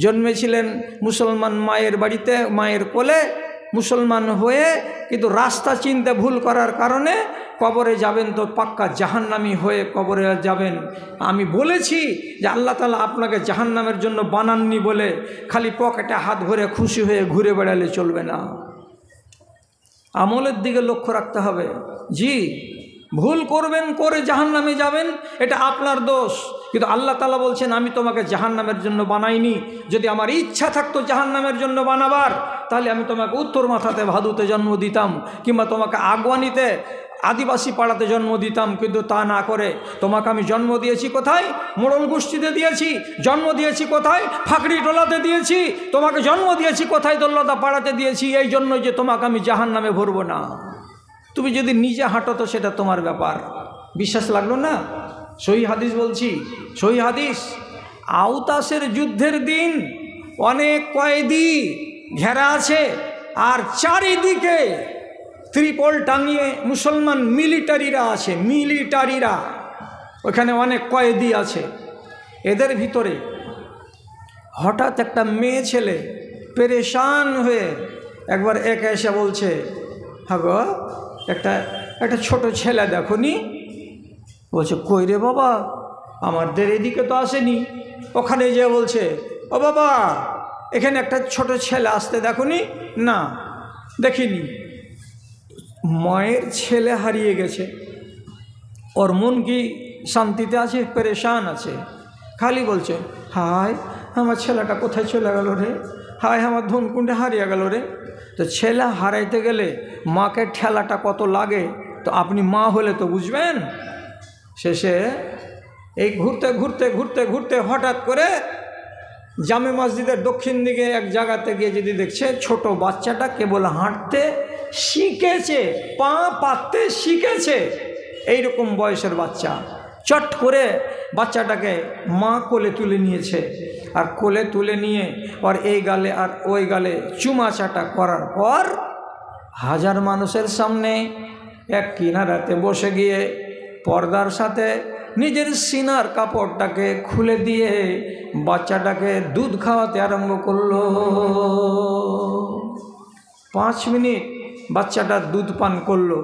জন্মেছিলেন মুসলমান মায়ের বাড়িতে, মায়ের কোলে, মুসলমান হয়ে কিন্তু রাস্তা চিনতে ভুল করার কারণে কবরে যাবেন তো পাক্কা জাহান্নামী হয়ে কবরে যাবেন। আমি বলেছি যে আল্লাহ তাআলা আপনাকে জাহান্নামের জন্য বানাননি বলে খালি পকেটে হাত ভরে খুশি হয়ে ঘুরে বেড়ালে চলবে না, আমলের দিকে লক্ষ্য রাখতে হবে। জি, ভুল করবেন, করে জাহান্নামে যাবেন, এটা আপনার দোষ, কিন্তু আল্লাহ তাআলা বলছেন আমি তোমাকে জাহান্নামের জন্য বানাইনি। যদি আমার ইচ্ছা থাকতো জাহান্নামের জন্য বানাবার, তাহলে আমি তোমাকে উত্তর মাথাতে ভাদুতে জন্ম দিতাম, কিংবা তোমাকে আগুয়ানিতে আদিবাসী পাড়াতে জন্ম দিতাম, কিন্তু তা না করে তোমাকে আমি জন্ম দিয়েছি কোথায়? মোড়ল গোষ্ঠীতে দিয়েছি। জন্ম দিয়েছি কোথায়? ফাঁকড়ি টোলাতে দিয়েছি। তোমাকে জন্ম দিয়েছি কোথায়? দোল্লতা পাড়াতে দিয়েছি, এই জন্য যে তোমাকে আমি জাহান্নামে ভরবো না। তুমি যদি নিজে হাঁটো তো সেটা তোমার ব্যাপার। বিশ্বাস লাগলো না? সহি হাদিস বলছি, সহি হাদিস। আওতাসের যুদ্ধের দিন অনেক কয়েদি ঘেরা আছে, আর চারিদিকে ত্রিপল টাঙিয়ে মুসলমান মিলিটারিরা আছে, মিলিটারিরা ওখানে অনেক কয়েদি আছে। এদের ভিতরে হঠাৎ একটা মেয়ে ছেলে পেরেশান হয়ে একবার একে এসে বলছে, হ্যাঁ গো, একটা ছোট ছেলে দেখো নি। বলছে, কই রে বাবা, আমাদের এদিকে তো আসেনি। ওখানে যেয়ে বলছে, ও বাবা, এখানে একটা ছোট ছেলে আসতে দেখো নি? না, দেখিনি। মায়ের ছেলে হারিয়ে গেছে, ওর মন কি শান্তিতে আছে? পেরেশান আছে, খালি বলছে, হায় আমার ছেলেটা কোথায় চলে গেল রে, হায় আমার ধনকুণ্ডে হারিয়ে গেল রে। তো ছেলে হারাইতে গেলে মাকে ঠেলাটা কত লাগে, তো আপনি মা হলে তো বুঝবেন। শেষে এই ঘুরতে ঘুরতে ঘুরতে ঘুরতে হঠাৎ করে জামে মসজিদের দক্ষিণ দিকে এক জায়গাতে গিয়ে যদি দেখছে ছোট বাচ্চাটা কেবল হাঁটতে শিখেছে, পা পাততে শিখেছে, এইরকম বয়সের বাচ্চা। চট করে বাচ্চাটাকে মা কোলে তুলে নিয়েছে, আর কোলে তুলে নিয়ে আর এই গালে আর ওই গালে চুমা চাটা করার পর হাজার মানুষের সামনে এক কিনারাতে বসে গিয়ে পর্দার সাথে নিজের সিনার কাপড়টাকে খুলে দিয়ে বাচ্চাটাকে দুধ খাওয়াতে আরম্ভ করলো। 5 মিনিট বাচ্চাটা দুধ পান করলো,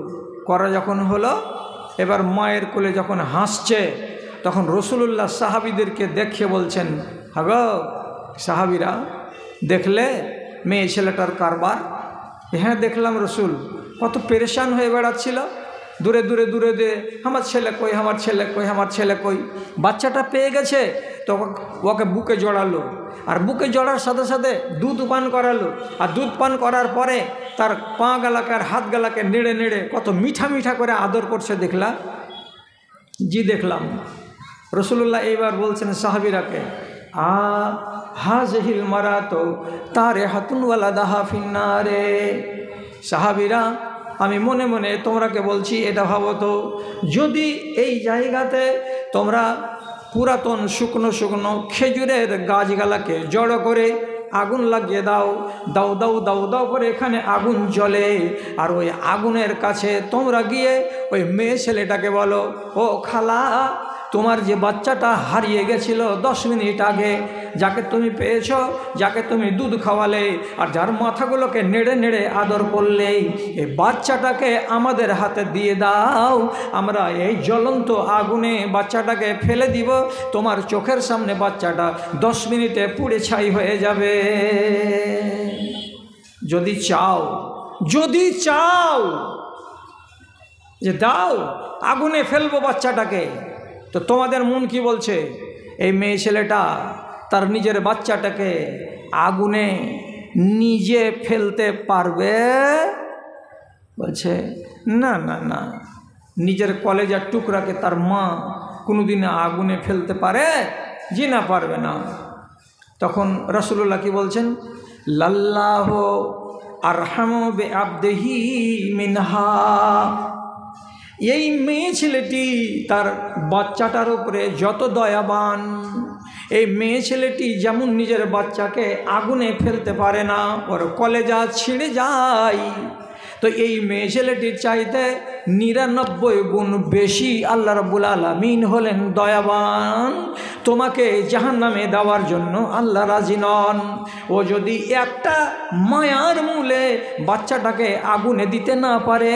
করা যখন হলো, এবার মায়ের কোলে যখন হাসছে, তখন রসুলুল্লাহ সাহাবীদেরকে দেখে বলছেন, হাগো সাহাবীরা, দেখলে মেয়ে ছেলেটার কারবার? হ্যাঁ দেখলাম রসুল। কত পেরেশান হয়ে বেড়াচ্ছিল, দূরে দূরে দূরে দূরে, আমার ছেলে কই, আমার ছেলে কই, আমার ছেলে কই। বাচ্চাটা পেয়ে গেছে তো ওকে বুকে জড়ালো, আর বুকে জড়ার সাথে সাথে দুধ পান করালো, আর দুধ পান করার পরে তার পা গালাকে আর হাত গালাকে নেড়ে নেড়ে কত মিঠা মিঠা করে আদর করছে, দেখলা? জি দেখলাম। রসুল্লাহ এইবার বলছেন সাহাবীরাকে, হাযিহিল মারাতু তারিহাতুন ওয়ালাদাহা ফিন্নারে। সাহাবীরা, আমি মনে মনে তোমরাকে বলছি, এটা ভাবো তো, যদি এই জায়গাতে তোমরা পুরাতন শুকনো শুকনো খেজুরের গাছগালাকে জড়ো করে আগুন লাগিয়ে দাও, দাও দাও দাও দাও করে এখানে আগুন জ্বলে, আর ওই আগুনের কাছে তোমরা গিয়ে ওই মেয়ে ছেলেটাকে বলো, ও খালা, তোমার যে বাচ্চাটা হারিয়ে গেছিল 10 মিনিট আগে, যাকে তুমি পেয়েছো, যাকে তুমি দুধ খাওয়ালে আর যার মাথাগুলোকে নেড়ে নেড়ে আদর করলে, এই বাচ্চাটাকে আমাদের হাতে দিয়ে দাও, আমরা এই জ্বলন্ত আগুনে বাচ্চাটাকে ফেলে দিব, তোমার চোখের সামনে বাচ্চাটা 10 মিনিটে পুড়ে ছাই হয়ে যাবে। যদি চাও, যদি চাও যে দাও আগুনে ফেলবো বাচ্চাটাকে, তো তোমাদের মন কি বলছে? এই মেয়ে ছেলেটা তার নিজের বাচ্চাটাকে আগুনে নিজে ফেলতে পারবে? বলছে না না না, নিজের কলেজার টুকরাকে তার মা কোনোদিন আগুনে ফেলতে পারে? জি না, পারবে না। তখন রাসূলুল্লাহ কি বলছেন? লাল্লাহু আরহামু বিআবদিহি মিনহা। এই মেয়ে ছেলেটি তার বাচ্চাটার উপরে যত দয়াবান, এই মেয়ে ছেলেটি যেমন নিজের বাচ্চাকে আগুনে ফেলতে পারে না, ওর কলেজা ছিঁড়ে যায়, তো এই মেয়ে ছেলেটির চাইতে 99 গুণ বেশি আল্লাহ রাব্বুল আলামিন হলেন দয়াবান। তোমাকে জাহান্নামে দেওয়ার জন্য আল্লাহ রাজি নন। ও যদি একটা মায়ার মূলে বাচ্চাটাকে আগুনে দিতে না পারে,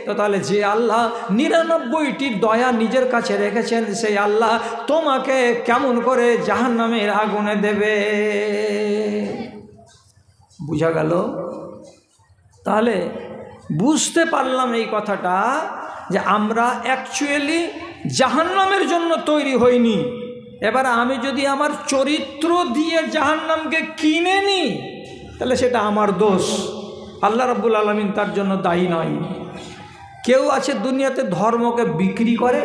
তো তাহলে যে আল্লাহ 99টি দয়া নিজের কাছে রেখেছেন, সেই আল্লাহ তোমাকে কেমন করে জাহান্নামের আগুনে দেবে? বুঝা গেল? তাহলে বুঝতে পারলাম এই কথাটা যে আমরা অ্যাকচুয়ালি জাহান্নামের জন্য তৈরি হইনি। এবার আমি যদি আমার চরিত্র দিয়ে জাহান্নামকে কিনে নিই, তাহলে সেটা আমার দোষ, আল্লাহ রাব্বুল আলামিন তার জন্য দায়ী নয়। কেউ আছে দুনিয়াতে ধর্মকে বিক্রি করে,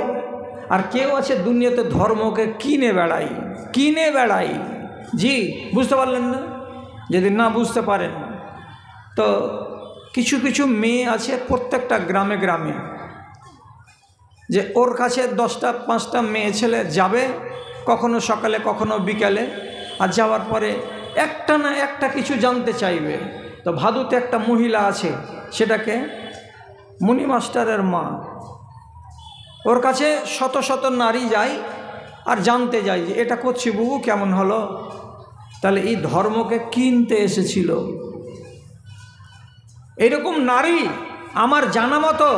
আর কেউ আছে দুনিয়াতে ধর্মকে কিনে বেড়াই। জি, বুঝতে পারলেন না? যদি না বুঝতে পারেন, তো কিছু কিছু মেয়ে আছে প্রত্যেকটা গ্রামে গ্রামে, যে ওর কাছে 10টা 5টা মেয়ে ছেলে যাবে, কখনো সকালে কখনো বিকালে, আর যাওয়ার পরে একটা না একটা কিছু জানতে চাইবে। তো ভাদুতে একটা মহিলা আছে, সেটাকে মুনি মাস্টারের মা, ওর কাছে শত শত নারী যায় আর জানতে যায় যে এটা করছি বুবু কেমন হলো। তাহলে এই ধর্মকে কিনতে এসেছিল। এরকম নারী আমার জানা মতো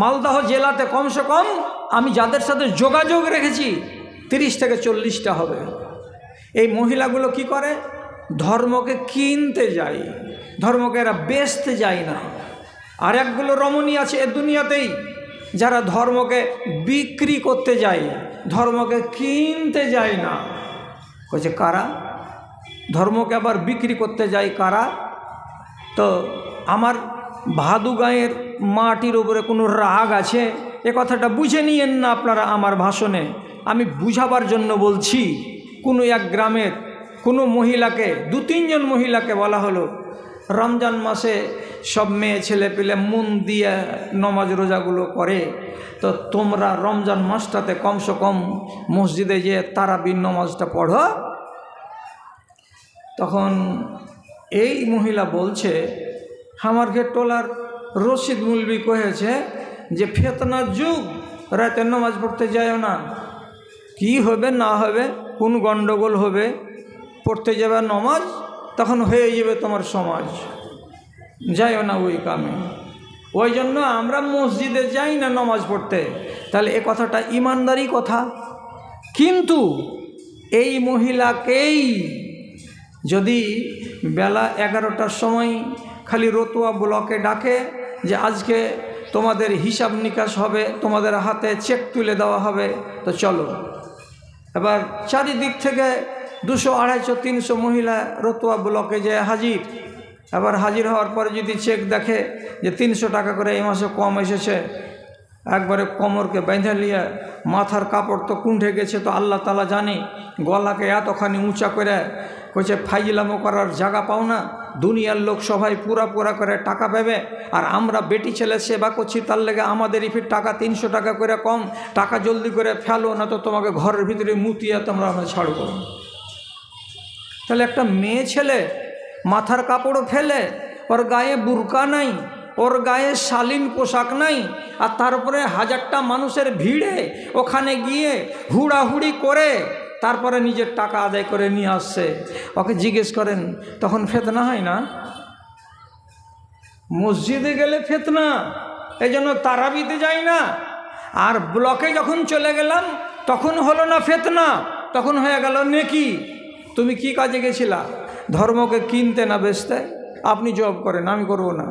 মালদহ জেলাতে কমসে কম আমি যাদের সাথে যোগাযোগ রেখেছি 30 থেকে 40টা হবে। এই মহিলাগুলো কি করে? ধর্মকে কিনতে যায়, ধর্মকে এরা বেচতে যায় না। আর একগুলো রমণী আছে এ দুনিয়াতেই, যারা ধর্মকে বিক্রি করতে যায়, ধর্মকে কিনতে যায় না। বলছে কারা? ধর্মকে আবার বিক্রি করতে যায় কারা? তো আমার ভাদু গাঁয়ের মাটির উপরে কোনো রাগ আছে, এ কথাটা বুঝে নিয়েন না আপনারা আমার ভাষণে। আমি বুঝাবার জন্য বলছি। কোনো এক গ্রামের কোনো মহিলাকে, 2-3 জন মহিলাকে বলা হলো, রমজান মাসে সব মেয়ে ছেলে পেলে মন দিয়ে নমাজ রোজাগুলো করে, তো তোমরা রমজান মাসটাতে কমসে কম মসজিদে যে তারাবির নমাজটা পড়ো। তখন এই মহিলা বলছে, আমাকে টোলার রশিদ মুলবি কহেছে যে ফেতনার যুগ, রাতে নামাজ পড়তে যাও না, কি হবে না হবে, কোন গণ্ডগোল হবে, পড়তে যাবে নমাজ, তখন হয়ে যাবে তোমার সমাজ, যাইও না ওই কামে। ওই জন্য আমরা মসজিদে যাই না নমাজ পড়তে। তাহলে এ কথাটা ইমানদারি কথা। কিন্তু এই মহিলাকেই যদি বেলা 11টার সময় খালি রতুয়া ব্লকে ডাকে যে আজকে তোমাদের হিসাব নিকাশ হবে, তোমাদের হাতে চেক তুলে দেওয়া হবে, তো চলো। এবার চারিদিক থেকে 200, 250, 300 মহিলা রতুয়া ব্লকে যে হাজির। এবার হাজির হওয়ার পরে যদি চেক দেখে যে 300 টাকা করে এই মাসে কম এসেছে, একবারে কোমরকে বেঁধে নিয়ে মাথার কাপড় তো কুণ্ঠে গেছে, তো আল্লাহ তাআলা জানে, গলাকে এতখানি উঁচা করে কইছে ফাইজলামো করার জায়গা পাও না, দুনিয়ার লোক সবাই পুরা করে টাকা পাবে, আর আমরা বেটি ছেলে সেবা করছি, তার লেগে আমাদেরই ফির টাকা 300 টাকা করে কম, টাকা জলদি করে ফেলো না তো তোমাকে ঘরের ভিতরে মুতিয়া তোমরা আমরা ছাড়বো। তাহলে একটা মেয়ে ছেলে মাথার কাপড়ও ফেলে, ওর গায়ে বুরকা নাই, ওর গায়ে শালীন পোশাক নাই, আর তারপরে 1000টা মানুষের ভিড়ে ওখানে গিয়ে হুড়াহুড়ি করে তারপরে নিজের টাকা আদায় করে নিয়ে আসছে। ওকে জিজ্ঞেস করেন, তখন ফেতনা হয় না? মসজিদে গেলে ফেতনা, এই জন্য তারাবিতে যাই না। আর ব্লকে যখন চলে গেলাম তখন হলো না ফেতনা, তখন হয়ে গেল নেকি। তুমি কি কাজে গেছিলা? ধর্মকে কিনতে না বেচতে? আপনি জব করেন, আমি করব না।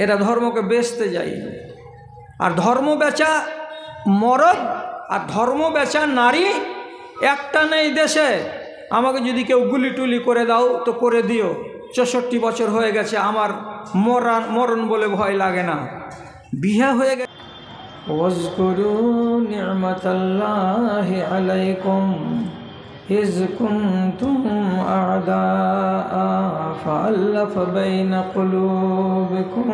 এরা ধর্মকে বেচতে যাই। আর ধর্ম বেচা মরদ আর ধর্ম বেচা নারী একটা নেই দেশে। আমাকে যদি কেউ গুলি টুলি করে দাও তো করে দিও, 64 বছর হয়ে গেছে, আমার মরণ বলে ভয় লাগে না, বিয়ে হয়ে গেছে। ওয়াজকুরু নি'মাতাল্লাহি আলাইকুম ইয কুনতুম আ'দাআ ফাআল্লাফা বাইনা কুলুবিকুম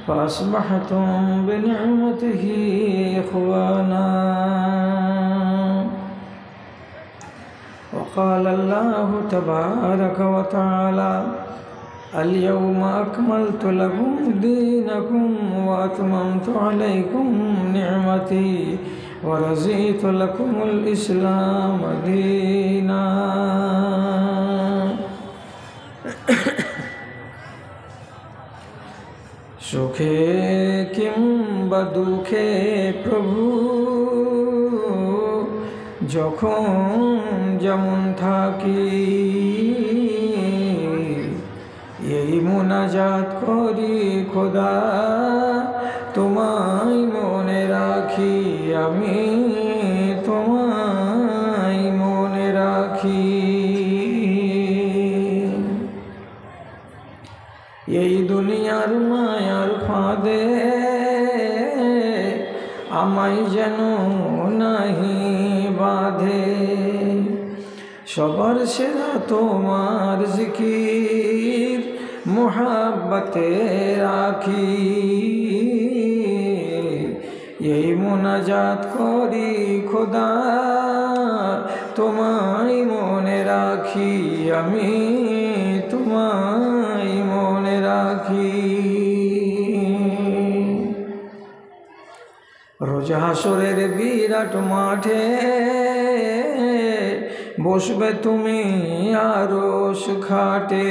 ফাসবাহতুম বিনি'মাতিহি ইখওয়ানা। وقال الله تبارك وتعالى اليوم أكملت لكم دينكم وأتممت عليكم نعمتي ورضيت لكم الإسلام دينا। সুখে কিংবা দুঃখে প্রভু যখন যেমন থাকি, এই মুনাজাত করি খোদা তোমায় মনে রাখি, আমি তোমায় মনে রাখি। এই দুনিয়ার মায়ার ফাঁদে আমায় যেন নাহি বাঁধে, সবার সেরা তোমার জিকির মুহাব্বতে রাখি, এই মুনাজাত করি খোদা তোমায় মনে রাখি, আমি তোমায় মনে রাখি। রোজ হাসরের বিরাট মাঠে বসবে তুমি আরশ খাটে,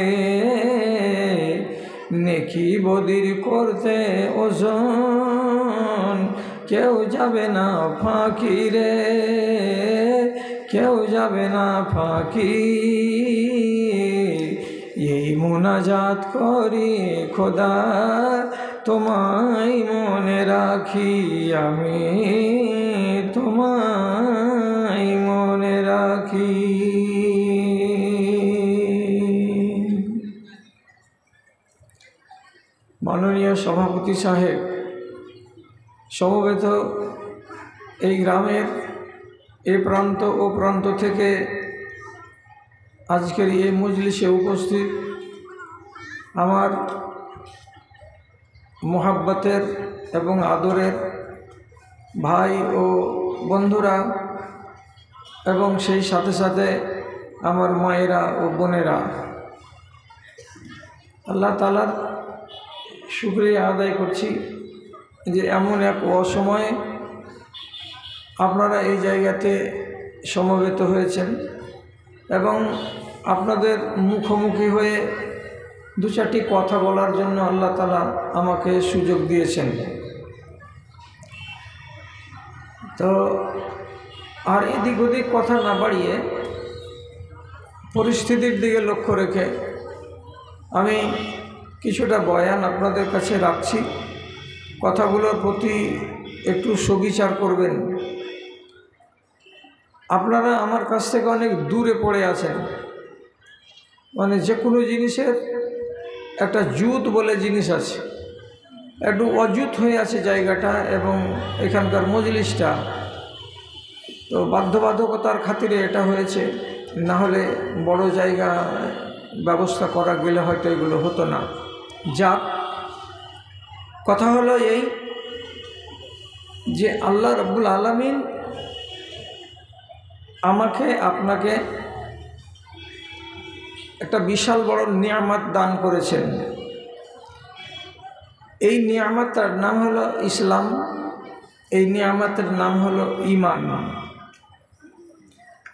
নেকি বদির করতে ওজন কেউ যাবে না ফাঁকি রে, কেউ যাবে না ফাঁকি। এই মুনাজাত করি খোদা তোমায় মনে রাখি, আমি তোমায় মনে রাখি। মাননীয় সভাপতি সাহেব, সমবেত এই গ্রামের এ প্রান্ত ও প্রান্ত থেকে আজকের এই মজলিসে উপস্থিত আমার মোহাব্বতের এবং আদরের ভাই ও বন্ধুরা, এবং সেই সাথে সাথে আমার মায়েরা ও বোনেরা, আল্লাহ তাআলার শুকরিয়া আদায় করছি যে এমন এক অসময়ে আপনারা এই জায়গাতে সমবেত হয়েছেন এবং আপনাদের মুখোমুখি হয়ে দু চারটি কথা বলার জন্য আল্লাহ তাআলা আমাকে সুযোগ দিয়েছেন। তো আর এদিক ওদিক কথা না বাড়িয়ে পরিস্থিতির দিকে লক্ষ্য রেখে আমি কিছুটা বয়ান আপনাদের কাছে রাখছি। কথাগুলোর প্রতি একটু সুবিচার করবেন। আপনারা আমার কাছ থেকে অনেক দূরে পড়ে আছেন, মানে যে কোনো জিনিসের একটা জুত বলে জিনিস আছে, একটু অজুত হয়ে আছে জায়গাটা এবং এখানকার মজলিসটা। তো বাধ্যবাধকতার খাতিরে এটা হয়েছে, না হলে বড় জায়গা ব্যবস্থা করা গেলে হয়তো এগুলো হতো না। যাক, কথা হলো এই যে আল্লাহ রাব্বুল আলামিন আমাকে আপনাকে একটা বিশাল বড় নিয়ামত দান করেছেন। এই নিয়ামতটার নাম হলো ইসলাম, এই নিয়ামতের নাম হলো ঈমান।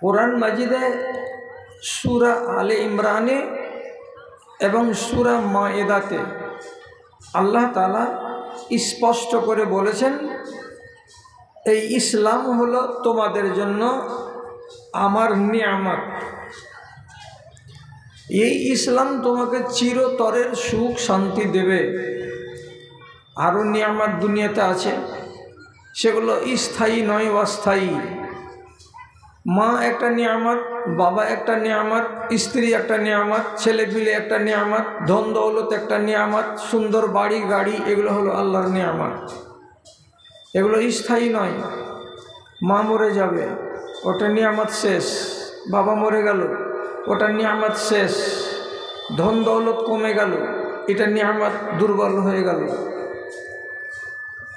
কোরআন মাজিদে সূরা আলে ইমরানে এবং সূরা মায়েদাতে আল্লাহ তাআলা স্পষ্ট করে বলেছেন, এই ইসলাম হলো তোমাদের জন্য আমার নিয়ামত। এই ইসলাম তোমাকে চিরতরের সুখ শান্তি দেবে। আরও নিয়ামত দুনিয়াতে আছে, সেগুলো স্থায়ী নয়, অস্থায়ী। মা একটা নিয়ামত, বাবা একটা নিয়ামত, স্ত্রী একটা নিয়ামত, ছেলে পিলে একটা নিয়ামত, ধন দৌলত একটা নিয়ামত, সুন্দর বাড়ি গাড়ি, এগুলো হলো আল্লাহর নিয়ামত। এগুলো স্থায়ী নয়। মা মরে যাবে, ওটা নিয়ামত শেষ। বাবা মরে গেল, ওটা নিয়ামত শেষ। ধন দৌলত কমে গেল, এটা নিয়ামত দুর্বল হয়ে গেল।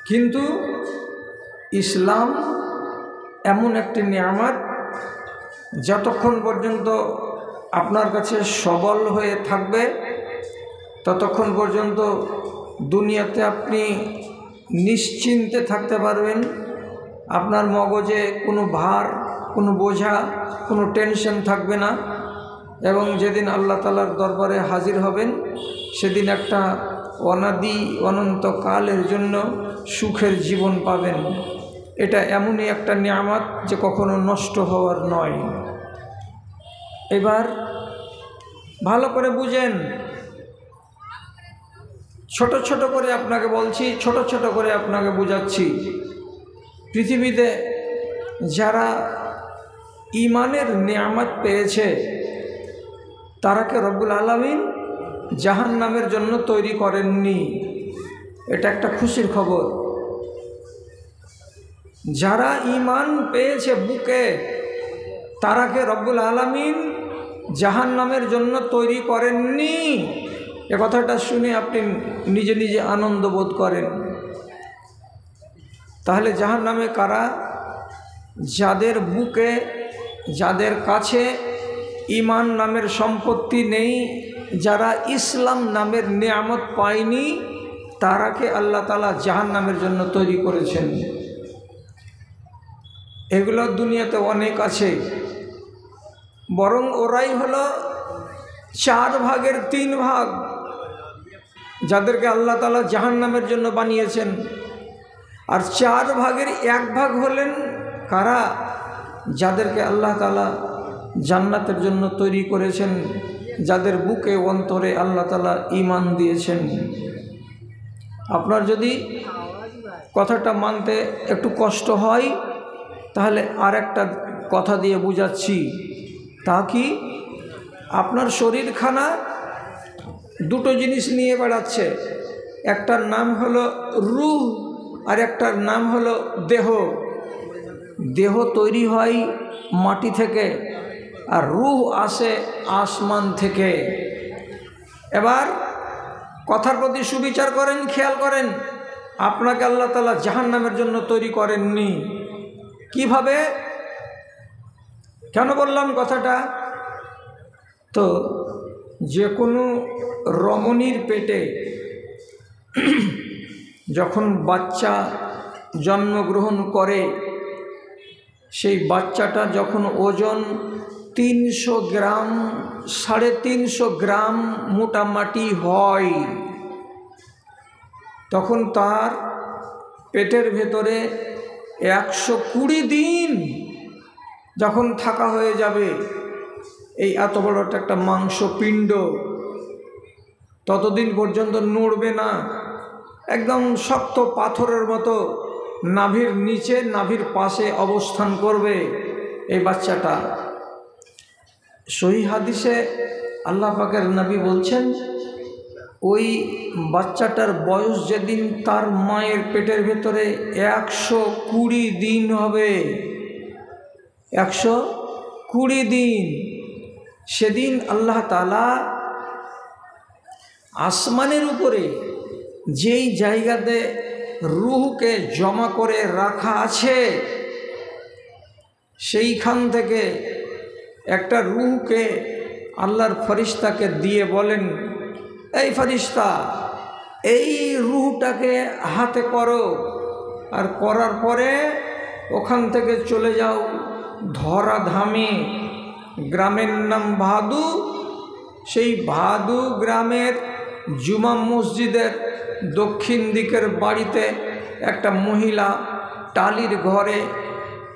কিন্তু ইসলাম এমন একটি নিয়ামত, যতক্ষণ পর্যন্ত আপনার কাছে সবল হয়ে থাকবে, ততক্ষণ পর্যন্ত দুনিয়াতে আপনি নিশ্চিন্তে থাকতে পারবেন। আপনার মগজে কোনো ভার, কোনো বোঝা, কোনো টেনশন থাকবে না। এবং যেদিন আল্লাহ তাআলার দরবারে হাজির হবেন, সেদিন একটা অনাদি অনন্তকালের জন্য সুখের জীবন পাবেন। এটা এমনই একটা নিয়ামত যে কখনো নষ্ট হওয়ার নয়। এবার ভালো করে বুঝেন, ছোট ছোট করে আপনাকে বলছি, ছোট ছোট করে আপনাকে বুঝাচ্ছি। পৃথিবীতে যারা ঈমানের নিয়ামত পেয়েছে তারাকে রব্বুল আলামিন জাহান্নামের জন্য তৈরি করেননি। এটা একটা খুশির খবর। যারা ঈমান পেয়েছে বুকে, তারাকে রব্বুল আলামিন জাহান্নামের জন্য তৈরি করেননি। এ কথাটা শুনে আপনি নিজে নিজে আনন্দ বোধ করেন। তাহলে জাহান্নামে কারা? যাদের বুকে, যাদের কাছে ঈমান নামের সম্পত্তি নেই, যারা ইসলাম নামের নিয়ামত পায়নি, তারাকে আল্লাহ তাআলা জাহান্নামের জন্য তৈরি করেছেন। এগুলো দুনিয়াতে অনেক আছে, বরং ওরাই হলো 4 ভাগের 3 ভাগ, যাদেরকে আল্লাহ তাআলা জাহান্নামের জন্য বানিয়েছেন। আর 4 ভাগের 1 ভাগ হলেন কারা? যাদেরকে আল্লাহ তাআলা জান্নাতের জন্য তৈরি করেছেন, যাদের বুকে অন্তরে আল্লাহ তাআলা ঈমান দিয়েছেন। আপনার যদি কথাটা মানতে একটু কষ্ট হয়, তাহলে আরেকটা কথা দিয়ে বুঝাচ্ছি। তা কি? আপনার শরীরখানা দুটো জিনিস নিয়ে বেড়াচ্ছে, একটার নাম হলো রূহ আর একটার নাম হলো দেহ। দেহ তৈরি হয় মাটি থেকে, আর রূহ আসে আসমান থেকে। এবার কথার প্রতি সুবিচার করেন, খেয়াল করেন। আপনাকে আল্লাহ তাআলা জাহান্নামের জন্য তৈরি করেননি। কিভাবে? কেন বললাম কথাটা? তো যে কোনো রমণীর পেটে যখন বাচ্চা জন্মগ্রহণ করে, সেই বাচ্চাটা যখন ওজন 300 গ্রাম, 350 গ্রাম মোটামুটি হয়, তখন তার পেটের ভেতরে 120 দিন যখন থাকা হয়ে যাবে, এই এত বড় একটা মাংসপিণ্ড ততদিন পর্যন্ত নড়বে না, একদম শক্ত পাথরের মতো নাভির নিচে, নাভির পাশে অবস্থান করবে এই বাচ্চাটা। সহিহ হাদিসে আল্লাহ পাকের নবী বলছেন, ওই বাচ্চাটার বয়স যেদিন তার মায়ের পেটের ভেতরে 120 দিন হবে, 120 দিন, সেদিন আল্লাহ তাআলা আসমানের উপরে যেই জায়গাতে রূহকে জমা করে রাখা আছে, সেইখান থেকে একটা রূহকে আল্লাহর ফেরেশতাকে দিয়ে বলেন, এই ফেরেশতা, এই রূহটাকে হাতে করো, আর করার পরে ওখান থেকে চলে যাও ধরাধামে। গ্রামের নাম ভাদু। সেই ভাদু গ্রামের জুমা মসজিদের দক্ষিণ দিকের বাড়িতে একটা মহিলা টালির ঘরে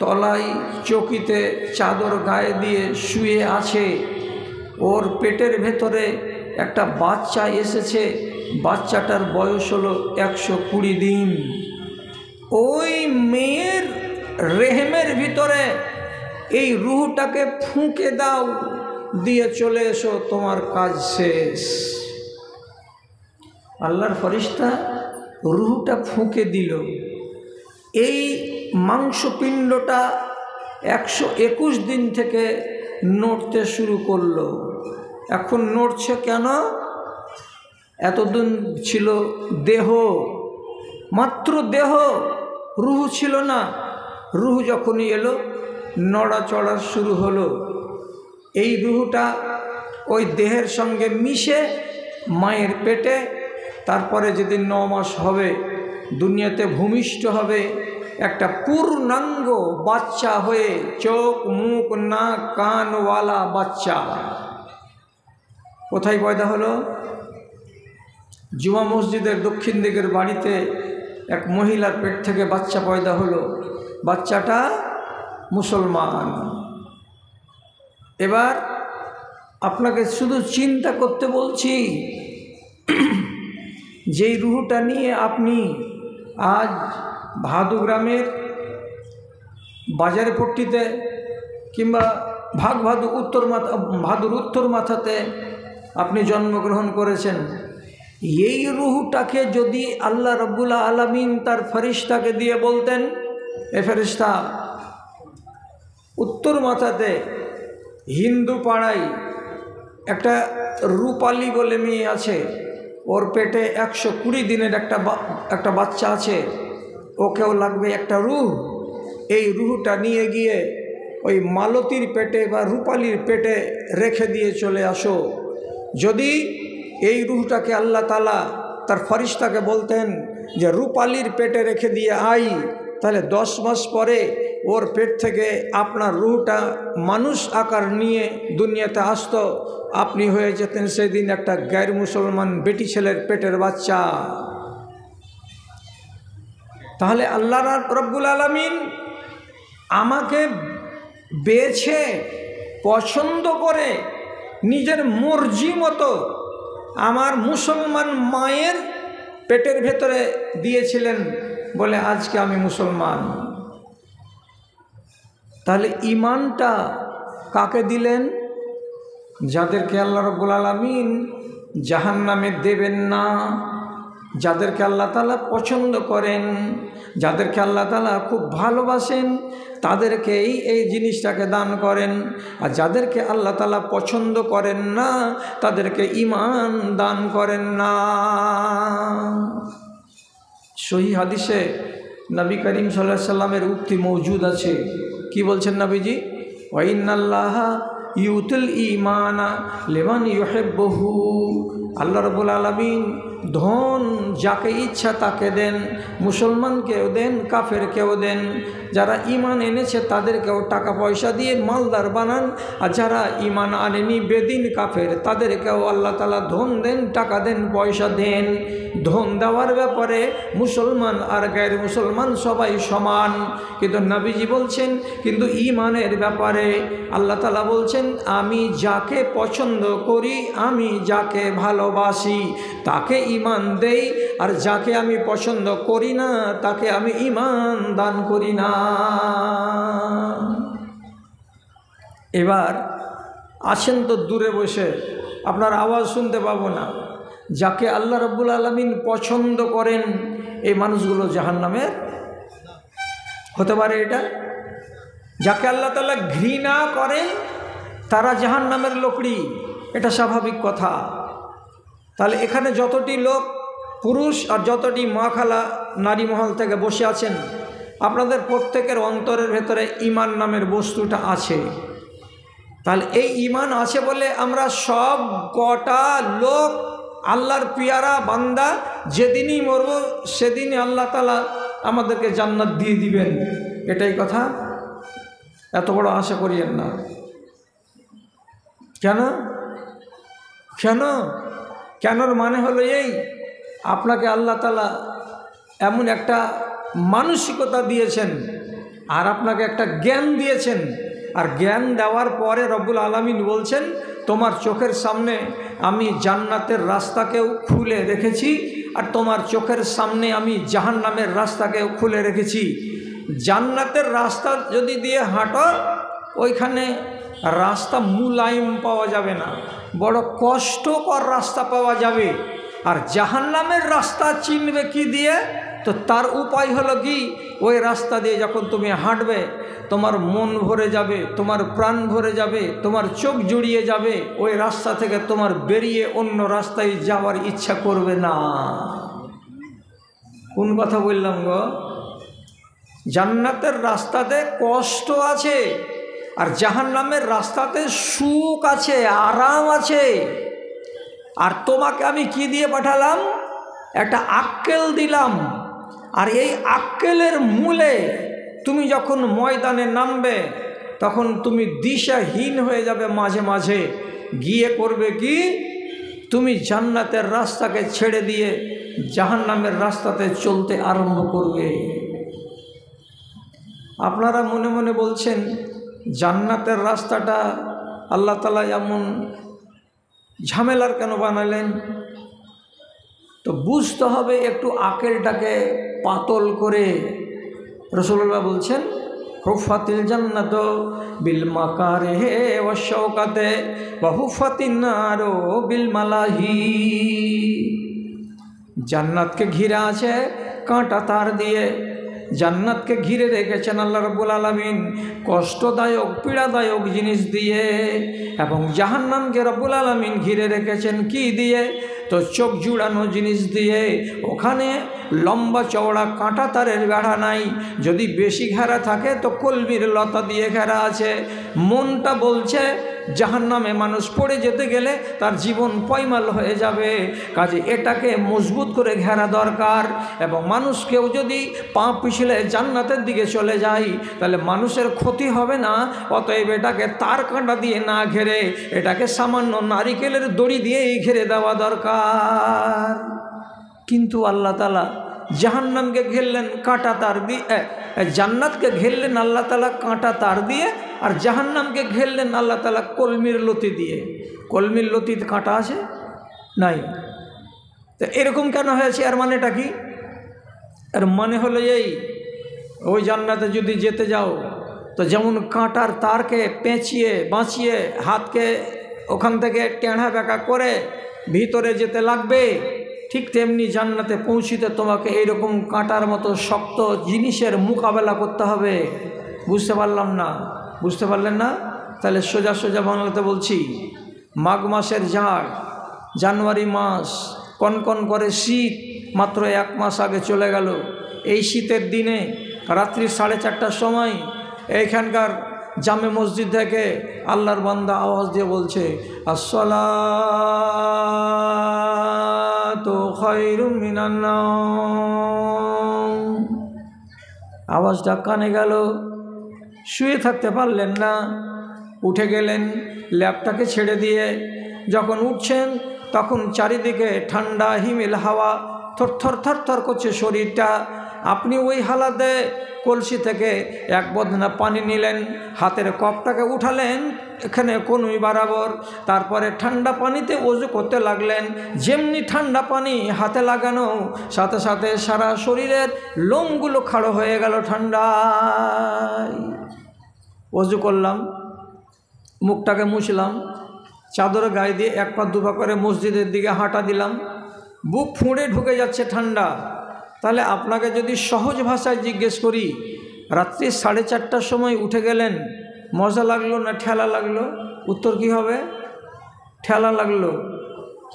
তলায় চকিতে চাদর গায়ে দিয়ে শুয়ে আছে। ওর পেটের ভেতরে একটা বাচ্চা এসেছে, বাচ্চাটার বয়স হলো 120 দিন। ওই মেয়ের রেহেমের ভিতরে এই রূহটাকে ফুঁকে দাও, দিয়ে চলে এসো, তোমার কাজ শেষ। আল্লাহর ফেরেশতা রূহটা ফুঁকে দিল। এই মাংসপিণ্ডটা 121 দিন থেকে নড়তে শুরু করলো। এখন নড়ছে কেন? এতদিন ছিল দেহ, মাত্র দেহ, রূহ ছিল না। রূহ যখনই এলো, নড়াচড়া শুরু হলো। এই রূহটা ওই দেহের সঙ্গে মিশে মায়ের পেটে, তারপরে যেদিন 9 মাস হবে দুনিয়াতে ভূমিষ্ঠ হবে, একটা পূর্ণাঙ্গ বাচ্চা হয়ে, চোখ মুখ নাক কানওয়ালা বাচ্চা। কোথায় পয়দা হলো? জুমা মসজিদের দক্ষিণ দিকের বাড়িতে এক মহিলার পেট থেকে বাচ্চা পয়দা হলো। বাচ্চাটা মুসলমান। এবার আপনাকে শুধু চিন্তা করতে বলছি, যেই রুহটা নিয়ে আপনি আজ ভাদু গ্রামের বাজারে পট্টিতে কিংবা ভাদুর উত্তর মাথাতে আপনি জন্মগ্রহণ করেছেন, এই রুহটাকে যদি আল্লাহ রব্বুল আলামিন তার ফেরেশতাকে দিয়ে বলতেন, এ ফেরেশতা, উত্তর মাথাতে হিন্দু পাড়ায় একটা রূপালী বলে মেয়ে আছে, ওর পেটে 120 দিনের একটা বাচ্চা আছে, ওকেও লাগবে একটা রুহ, এই রুহটা নিয়ে গিয়ে ওই মালতীর পেটে বা রূপালীর পেটে রেখে দিয়ে চলে আসো। যদি এই রুহটাকে আল্লাহ তাআলা তার ফেরেশতাকে বলতেন যে রূপালীর পেটে রেখে দিয়ে আই, তাহলে 10 মাস পরে ওর পেট থেকে আপনার রুহটা মানুষ আকার নিয়ে দুনিয়াতে আসতো, আপনি হয়ে যেতেন সেদিন একটা গায়ের মুসলমান বেটি ছেলের পেটের বাচ্চা। তাহলে আল্লাহ রব্বুল আলামিন আমাকে বেছে পছন্দ করে নিজের মর্জি মতো আমার মুসলমান মায়ের পেটের ভেতরে দিয়েছিলেন বলে আজকে আমি মুসলমান। তাহলে ঈমানটা কাকে দিলেন? যাদেরকে আল্লাহ রব্বুল আলামিন জাহান্নামে দেবেন না, যাদেরকে আল্লাহ তাআলা পছন্দ করেন, যাদেরকে আল্লাহ তাআলা খুব ভালোবাসেন, তাদেরকেই এই জিনিসটাকে দান করেন। আর যাদেরকে আল্লাহ তাআলা পছন্দ করেন না, তাদেরকে ঈমান দান করেন না। সহিহ হাদিসে নবী করিম সাল্লাল্লাহু আলাইহি সাল্লামের উক্তি মওজুদ আছে। কি বলছেন নবীজি? ওয়া ইন্নাল্লাহা ইউতুল ঈমানা লিমান ইউহিব্বুহু। আল্লাহ রাব্বুল আলামিন ধন যাকে ইচ্ছা তাকে দেন, মুসলমানকেও দেন, কাফেরকেও দেন। যারা ঈমান এনেছে তাদেরকেও টাকা পয়সা দিয়ে মালদার বানান, আর যারা ঈমান আনেনি বেদিন কাফের তাদেরকেও আল্লাহ তাআলা ধন দেন, টাকা দেন, পয়সা দেন। ধন দেওয়ার ব্যাপারে মুসলমান আর গায়ের মুসলমান সবাই সমান। কিন্তু নবীজি বলছেন, কিন্তু ঈমানের ব্যাপারে আল্লাহ তাআলা বলছেন, আমি যাকে পছন্দ করি, আমি যাকে ভালোবাসি তাকে ঈমান দেই, আর যাকে আমি পছন্দ করি না তাকে আমি ঈমান দান করি না। এবার আছেন তো দূরে বসে, আপনার আওয়াজ শুনতে পাবো না। যাকে আল্লাহ রাব্বুল আলামিন পছন্দ করেন এই মানুষগুলো জাহান্নামের হতে পারে। এটা যাকে আল্লাহ তাআলা ঘৃণা করেন তারা জাহান্নামের লোকড়ি, এটা স্বাভাবিক কথা। তাহলে এখানে যতটি লোক পুরুষ আর যতটি মা খালা নারী মহল থেকে বসে আছেন, আপনাদের প্রত্যেকের অন্তরের ভেতরে ঈমান নামের বস্তুটা আছে। তাহলে এই ঈমান আছে বলে আমরা সব কটা লোক আল্লাহর পিয়ারা বান্দা, যেদিনই মরব সেদিনই আল্লাহ তাআলা আমাদেরকে জান্নাত দিয়ে দিবেন, এটাই কথা। এত বড় আশা করিয়েন না। কেন কেন কেনর মানে হলো এই, আপনাকে আল্লাহ তাআলা এমন একটা মানসিকতা দিয়েছেন আর আপনাকে একটা জ্ঞান দিয়েছেন, আর জ্ঞান দেওয়ার পরে রব্বুল আলামিন বলছেন, তোমার চোখের সামনে আমি জান্নাতের রাস্তাকেও খুলে রেখেছি, আর তোমার চোখের সামনে আমি জাহান্নামের রাস্তাকেও খুলে রেখেছি। জান্নাতের রাস্তা যদি দিয়ে হাঁটো, ওইখানে রাস্তা মুলায়ম পাওয়া যাবে না, বড় কষ্টকর রাস্তা পাওয়া যাবে। আর জাহান্নামের রাস্তা চিনবে কি দিয়ে? তো তার উপায় হলো কি, ওই রাস্তা দিয়ে যখন তুমি হাঁটবে তোমার মন ভরে যাবে, তোমার প্রাণ ভরে যাবে, তোমার চোখ জুড়িয়ে যাবে, ওই রাস্তা থেকে তোমার বেরিয়ে অন্য রাস্তায় যাওয়ার ইচ্ছা করবে না। কোন কথা বললাম গো? জান্নাতের রাস্তাতে কষ্ট আছে, আর জাহান্নামের রাস্তাতে সুখ আছে, আরাম আছে। আর তোমাকে আমি কি দিয়ে পাঠালাম? একটা আক্কেল দিলাম। আর এই আক্কেলের মূলে তুমি যখন ময়দানে নামবে তখন তুমি দিশাহীন হয়ে যাবে। মাঝে মাঝে গিয়ে করবে কি? তুমি জান্নাতের রাস্তাকে ছেড়ে দিয়ে জাহান্নামের রাস্তাতে চলতে আরম্ভ করবে। আপনারা মনে মনে বলছেন, জান্নাতের রাস্তাটা আল্লাহ তাআলা এমন ঝামেলার কেন বানালেন? তো বুঝতে হবে একটু আকেলটাকে পাতল করে। রাসূলুল্লাহ বলছেন, হুফাতিল জান্নাত বিল মাকারিহি ওয়াশ শাওকাতে ওয়া হুফাতিন নারু বিল মালাহি। জান্নাতকে ঘিরে আছে কাঁটা তার দিয়ে। জান্নাতকে ঘিরে রেখেছেন আল্লাহ রাব্বুল আলামিন কষ্টদায়ক পীড়াদায়ক জিনিস দিয়ে। এবং জাহান্নামকে রাব্বুল আলামিন ঘিরে রেখেছেন কি দিয়ে? তো চোখ জুড়ানো জিনিস দিয়ে। ওখানে লম্বা চওড়া কাঁটা তারের বেড়া নাই, যদি বেশি ঘেরা থাকে তো কলমির লতা দিয়ে ঘেরা আছে। মনটা বলছে জাহান্নামে মানুষ পড়ে যেতে গেলে তার জীবন পয়মাল হয়ে যাবে, কাজে এটাকে মজবুত করে ঘেরা দরকার। এবং মানুষ কেউ যদি পা পিছলে জান্নাতের দিকে চলে যায় তাহলে মানুষের ক্ষতি হবে না। অতএব এটাকে তার কাঁটা দিয়ে না ঘেরে এটাকে সামান্য নারিকেলের দড়ি দিয়েই ঘিরে দেওয়া দরকার। কিন্তু আল্লাহ তাআলা জাহান্নামকে ঘেরলেন কাঁটা তার দিয়ে, জান্নাতকে ঘেরলেন আল্লাহ তাআলা কাঁটা তার দিয়ে, আর জাহান্নামকে ঘেরলেন আল্লাহ তাআলা কলমির লতি দিয়ে। কলমির লতিতে কাঁটা আছে নাই? তো এরকম কেন হয়েছে? এর মানেটা কি? এর মানে হলো এই, ওই জান্নাতে যদি যেতে যাও তো যেমন কাঁটার তারকে পেঁচিয়ে বাঁচিয়ে হাতকে ওখান থেকে টেঁড়া বেঁকা করে ভিতরে যেতে লাগবে, ঠিক তেমনি জান্নাতে পৌঁছিতে তোমাকে এইরকম কাঁটার মতো শক্ত জিনিসের মোকাবেলা করতে হবে। বুঝতে পারলাম না? বুঝতে পারলেন না? তাহলে সোজা সোজা বাংলাতে বলছি, মাঘ মাসের ঝাড়, জানুয়ারি মাস, কনকন করে শীত মাত্র 1 মাস আগে চলে গেল। এই শীতের দিনে রাত্রি 4:30টার সময় এইখানকার জামে মসজিদ থেকে আল্লাহর বান্দা আওয়াজ দিয়ে বলছে, আসসালাতু খায়রুম মিনান নাওম। আওয়াজটা কানে গেল, শুয়ে থাকতে পারলেন না, উঠে গেলেন ল্যাপটাকে ছেড়ে দিয়ে। যখন উঠছেন তখন চারিদিকে ঠান্ডা হিমেল হাওয়া, থরথর থরথর করছে শরীরটা। আপনি ওই হালাতে কলসি থেকে 1 বদনা পানি নিলেন, হাতের কপটাকে উঠালেন এখানে কনুই বরাবর, তারপরে ঠান্ডা পানিতে ওযু করতে লাগলেন। যেমনি ঠান্ডা পানি হাতে লাগানো সাথে সাথে সারা শরীরের লোমগুলো খাড়ো হয়ে গেল ঠান্ডায়। ওযু করলাম, মুখটাকে মুছলাম, চাদর গায়ে দিয়ে 1 পা 2 পা করে মসজিদের দিকে হাঁটা দিলাম। বুক ফুঁড়ে ঢুকে যাচ্ছে ঠান্ডা। তাহলে আপনাকে যদি সহজ ভাষায় জিজ্ঞেস করি, রাত্রি 4:30টার সময় উঠে গেলেন, মজা লাগলো না ঠেলা লাগলো? উত্তর কি হবে? ঠেলা লাগলো।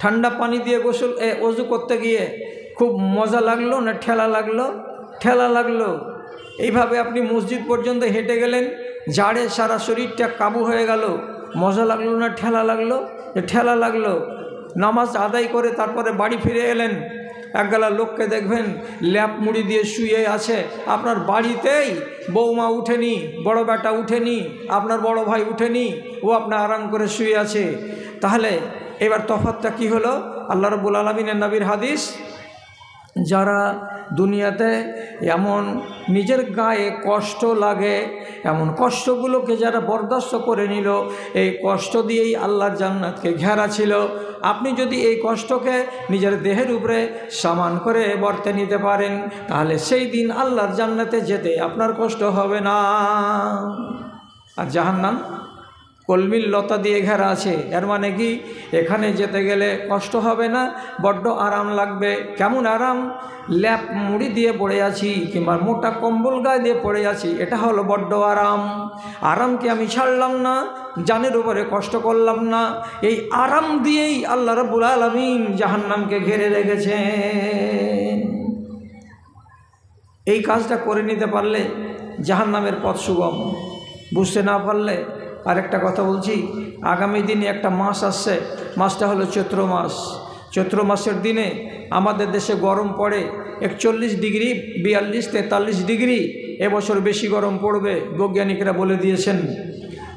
ঠান্ডা পানি দিয়ে গোসল ওযু করতে গিয়ে খুব মজা লাগলো না ঠেলা লাগলো? ঠেলা লাগলো। এইভাবে আপনি মসজিদ পর্যন্ত হেঁটে গেলেন, জাড়ে সারা শরীরটা কাবু হয়ে গেল, মজা লাগলো না ঠেলা লাগলো? ঠেলা লাগলো। নামাজ আদায় করে তারপরে বাড়ি ফিরে এলেন, একগালা লোককে দেখবেন ল্যাপ মুড়ি দিয়ে শুয়ে আছে আপনার বাড়িতেই। বৌমা উঠেনি, বড় বেটা উঠেনি, আপনার বড় ভাই উঠেনি, ও আপনার আরাম করে শুয়ে আছে। তাহলে এবার তফাৎটা কি হলো? আল্লাহ রাব্বুল আলামিনের নবীর হাদিস, যারা দুনিয়াতে এমন নিজের গায়ে কষ্ট লাগে এমন কষ্টগুলোকে যারা বরদাস্ত করে নিল, এই কষ্ট দিয়েই আল্লাহর জান্নাতকে ঘেরা ছিল। আপনি যদি এই কষ্টকে নিজের দেহের উপরে সমান করে বর্তে নিতে পারেন তাহলে সেই দিন আল্লাহর জান্নাতে যেতে আপনার কষ্ট হবে না। আর জাহান্নাম কলমির লতা দিয়ে ঘেরা আছে, এর মানে কি এখানে যেতে গেলে কষ্ট হবে না, বড্ড আরাম লাগবে। কেমন আরাম? ল্যাপ মুড়ি দিয়ে পড়ে আছি কিংবা মোটা কম্বল গায়ে দিয়ে পড়ে আছি, এটা হলো বড্ড আরাম। আরামকে আমি ছাড়লাম না, জানের উপরে কষ্ট করলাম না, এই আরাম দিয়েই আল্লাহ রাব্বুল আলামিন জাহান্নামকে ঘিরে রেখেছেন। এই কাজটা করে নিতে পারলে জাহান্নামের পথ সুগম, বুঝতে না পারলে আরেকটা কথা বলছি, আগামী দিনে একটা মাস আসছে, মাসটা হলো চৈত্র মাস। চৈত্র মাসের দিনে আমাদের দেশে গরম পড়ে 41 ডিগ্রি, 42, 43 ডিগ্রি। এবছর বেশি গরম পড়বে, বৈজ্ঞানিকরা বলে দিয়েছেন।